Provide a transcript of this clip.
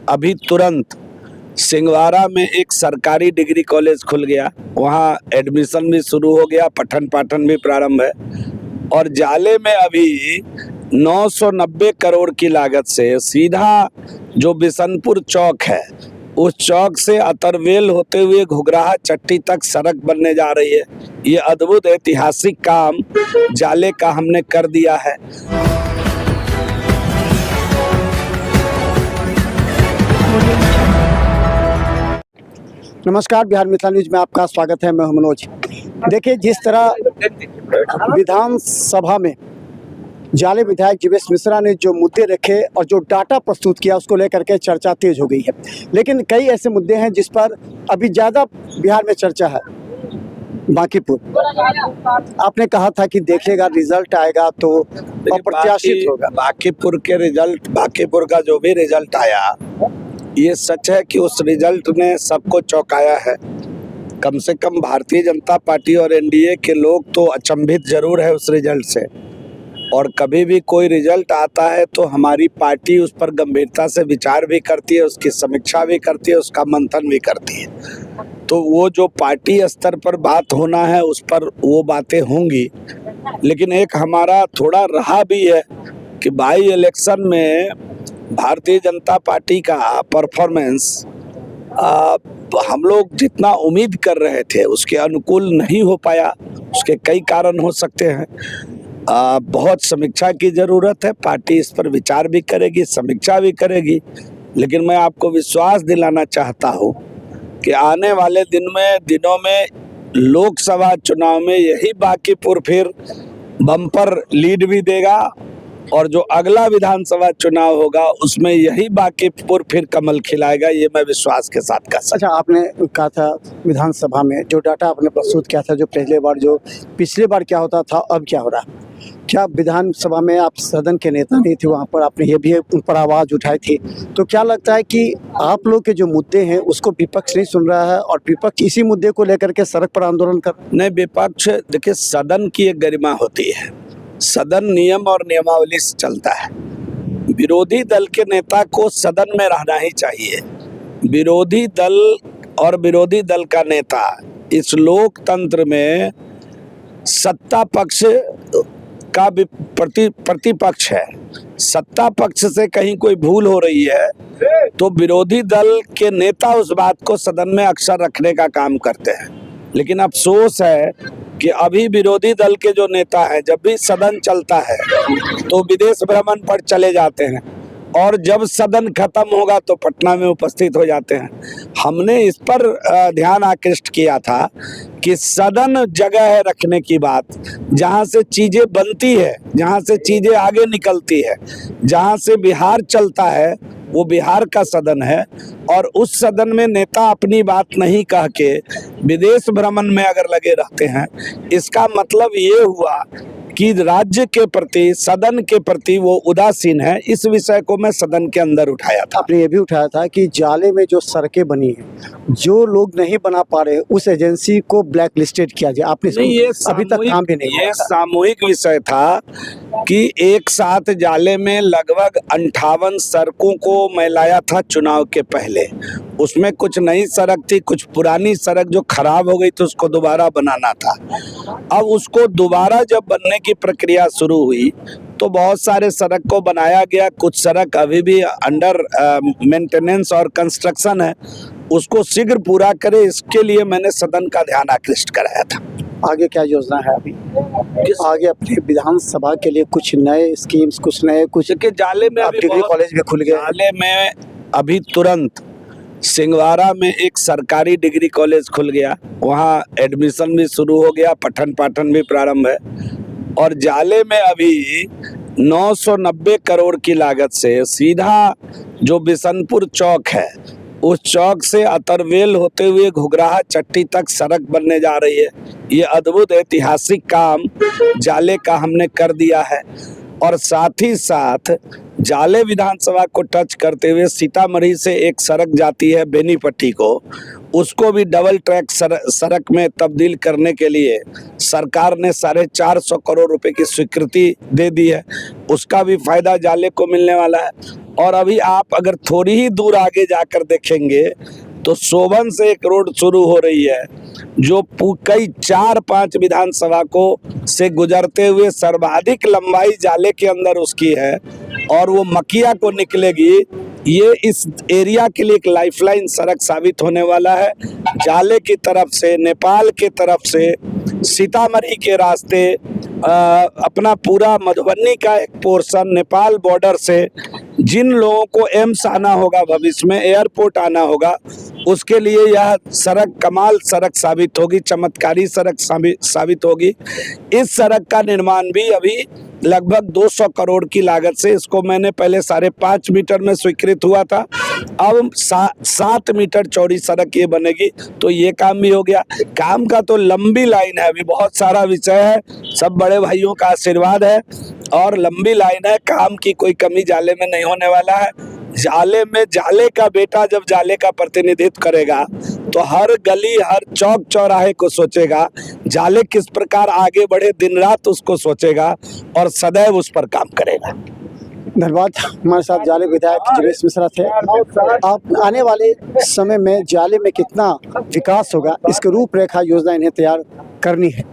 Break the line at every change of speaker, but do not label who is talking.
अभी तुरंत सिंगवारा में एक सरकारी डिग्री कॉलेज खुल गया, वहाँ एडमिशन भी शुरू हो गया, पठन पाठन भी प्रारंभ है। और जाले में अभी 990 करोड़ की लागत से सीधा जो बिशनपुर चौक है, उस चौक से अतरवेल होते हुए घुघराहा चट्टी तक सड़क बनने जा रही है। ये अद्भुत ऐतिहासिक काम जाले का हमने कर दिया है।
नमस्कार, बिहार मिथिला न्यूज में आपका स्वागत है। मैं हूं मनोज। देखिए, जिस तरह विधानसभा में जाले विधायक जीवेश मिश्रा ने जो मुद्दे रखे और जो डाटा प्रस्तुत किया, उसको लेकर के चर्चा तेज हो गई है। लेकिन कई ऐसे मुद्दे हैं जिस पर अभी ज़्यादा बिहार में चर्चा है। बांकीपुर, आपने कहा था कि देखिएगा रिजल्ट आएगा तो अप्रत्याशित होगा।
बांकीपुर के रिजल्ट, बांकीपुर का जो भी रिजल्ट आया, ये सच है कि उस रिजल्ट ने सबको चौंकाया है। कम से कम भारतीय जनता पार्टी और एनडीए के लोग तो अचंभित जरूर है उस रिजल्ट से। और कभी भी कोई रिजल्ट आता है तो हमारी पार्टी उस पर गंभीरता से विचार भी करती है, उसकी समीक्षा भी करती है, उसका मंथन भी करती है। तो वो जो पार्टी स्तर पर बात होना है उस पर वो बातें होंगी। लेकिन एक हमारा थोड़ा रहा भी है कि बाई इलेक्शन में भारतीय जनता पार्टी का परफॉर्मेंस हम लोग जितना उम्मीद कर रहे थे उसके अनुकूल नहीं हो पाया। उसके कई कारण हो सकते हैं। बहुत समीक्षा की ज़रूरत है। पार्टी इस पर विचार भी करेगी, समीक्षा भी करेगी। लेकिन मैं आपको विश्वास दिलाना चाहता हूँ कि आने वाले दिनों में लोकसभा चुनाव में यही बांकीपुर फिर बम्पर लीड भी देगा, और जो अगला विधानसभा चुनाव होगा उसमें यही बांकीपुर फिर कमल खिलाएगा। ये मैं विश्वास के साथ कह सकता।
अच्छा, आपने कहा था विधानसभा में जो डाटा आपने प्रस्तुत किया था, जो पिछले बार क्या होता था, अब क्या हो रहा है? क्या विधानसभा में आप सदन के नेता नहीं थे, वहाँ पर आपने ये भी उन पर आवाज़ उठाई थी, तो क्या लगता है कि आप लोग के जो मुद्दे हैं उसको विपक्ष नहीं सुन रहा है और विपक्ष इसी मुद्दे को लेकर के सड़क पर आंदोलन कर?
नहीं, विपक्ष, देखिए, सदन की एक गरिमा होती है। सदन नियम और नियमावली से चलता है। विरोधी दल के नेता को सदन में रहना ही चाहिए। विरोधी दल और विरोधी दल का नेता इस लोकतंत्र में सत्ता पक्ष का प्रतिपक्ष है। सत्ता पक्ष से कहीं कोई भूल हो रही है तो विरोधी दल के नेता उस बात को सदन में अक्सर रखने का काम करते हैं। लेकिन अफसोस है कि अभी विरोधी दल के जो नेता हैं, जब भी सदन चलता है तो विदेश भ्रमण पर चले जाते हैं, और जब सदन खत्म होगा तो पटना में उपस्थित हो जाते हैं। हमने इस पर ध्यान आकृष्ट किया था कि सदन जगह है रखने की बात, जहां से चीजें बनती है, जहां से चीजें आगे निकलती है, जहां से बिहार चलता है, वो बिहार का सदन है। और उस सदन में नेता अपनी बात नहीं कह के विदेश भ्रमण में अगर लगे रहते हैं, इसका मतलब ये हुआ कि राज्य के प्रति, सदन के प्रति वो उदासीन है। इस विषय को मैं सदन के अंदर उठाया था।
आपने ये भी उठाया था कि जाले में जो सड़कें बनी हैं, जो लोग नहीं बना पा रहे उस एजेंसी को ब्लैक लिस्टेड किया जाए। आपने
ये
अभी तक काम भी नहीं,
ये सामूहिक विषय था कि एक साथ जाले में लगभग 58 सड़कों को मैं लाया था चुनाव के पहले। उसमें कुछ नई सड़क थी, कुछ पुरानी सड़क जो खराब हो गई तो उसको दोबारा बनाना था। अब उसको दोबारा जब बनने की प्रक्रिया शुरू हुई तो बहुत सारे सड़क को बनाया गया। कुछ सड़क अभी भी अंडर मेंटेनेंस और कंस्ट्रक्शन है, उसको शीघ्र पूरा करे, इसके लिए मैंने सदन का ध्यान आकृष्ट कराया था।
आगे क्या योजना है अभी? आगे अपने विधानसभा के लिए कुछ नए स्कीम्स, कुछ
जाले में अभी
डिग्री कॉलेज भी खुल गया।
जाले में अभी तुरंत सिंगवारा में एक सरकारी डिग्री कॉलेज खुल गया, वहाँ एडमिशन भी शुरू हो गया, पठन पाठन भी प्रारंभ है। और जाले में अभी 990 करोड़ की लागत से सीधा जो बिशनपुर चौक है, उस चौक से अतरवेल होते हुए घुघराहा चट्टी तक सड़क बनने जा रही है। ये अद्भुत ऐतिहासिक काम जाले का हमने कर दिया है। और साथ ही साथ जाले विधानसभा को टच करते हुए सीतामढ़ी से एक सड़क जाती है बेनीपट्टी को, उसको भी डबल ट्रैक सड़क में तब्दील करने के लिए सरकार ने 450 करोड़ रुपए की स्वीकृति दे दी है। उसका भी फायदा जाले को मिलने वाला है। और अभी आप अगर थोड़ी ही दूर आगे जाकर देखेंगे तो सोबन से एक रोड शुरू हो रही है जो कई 4-5 विधानसभा को से गुजरते हुए सर्वाधिक लंबाई जाले के अंदर उसकी है, और वो मकिया को निकलेगी। ये इस एरिया के लिए एक लाइफलाइन सड़क साबित होने वाला है। जाले की तरफ से, नेपाल के तरफ से, सीतामढ़ी के रास्ते, अपना पूरा मधुबनी का एक पोर्शन, नेपाल बॉर्डर से जिन लोगों को एम्स आना होगा, भविष्य में एयरपोर्ट आना होगा, उसके लिए यह सड़क कमाल सड़क साबित होगी, चमत्कारी सड़क साबित होगी। इस सड़क का निर्माण भी अभी लगभग 200 करोड़ की लागत से, इसको मैंने पहले 5.5 मीटर में स्वीकृत हुआ था, अब 7 मीटर चौड़ी सड़क ये बनेगी। तो ये काम भी हो गया। काम का तो लंबी लाइन है, अभी बहुत सारा विषय है, सब बड़े भाइयों का आशीर्वाद है और लंबी लाइन है। काम की कोई कमी जाले में नहीं होने वाला है। जाले में, जाले का बेटा जब जाले का प्रतिनिधित्व करेगा तो हर गली, हर चौक चौराहे को सोचेगा, जाले किस प्रकार आगे बढ़े, दिन रात उसको सोचेगा और सदैव उस पर काम करेगा।
धन्यवाद। हमारे साथ जाले विधायक जीवेश मिश्रा थे। आप आने वाले समय में जाले में कितना विकास होगा, इसकी रूपरेखा योजना इन्हें तैयार करनी है।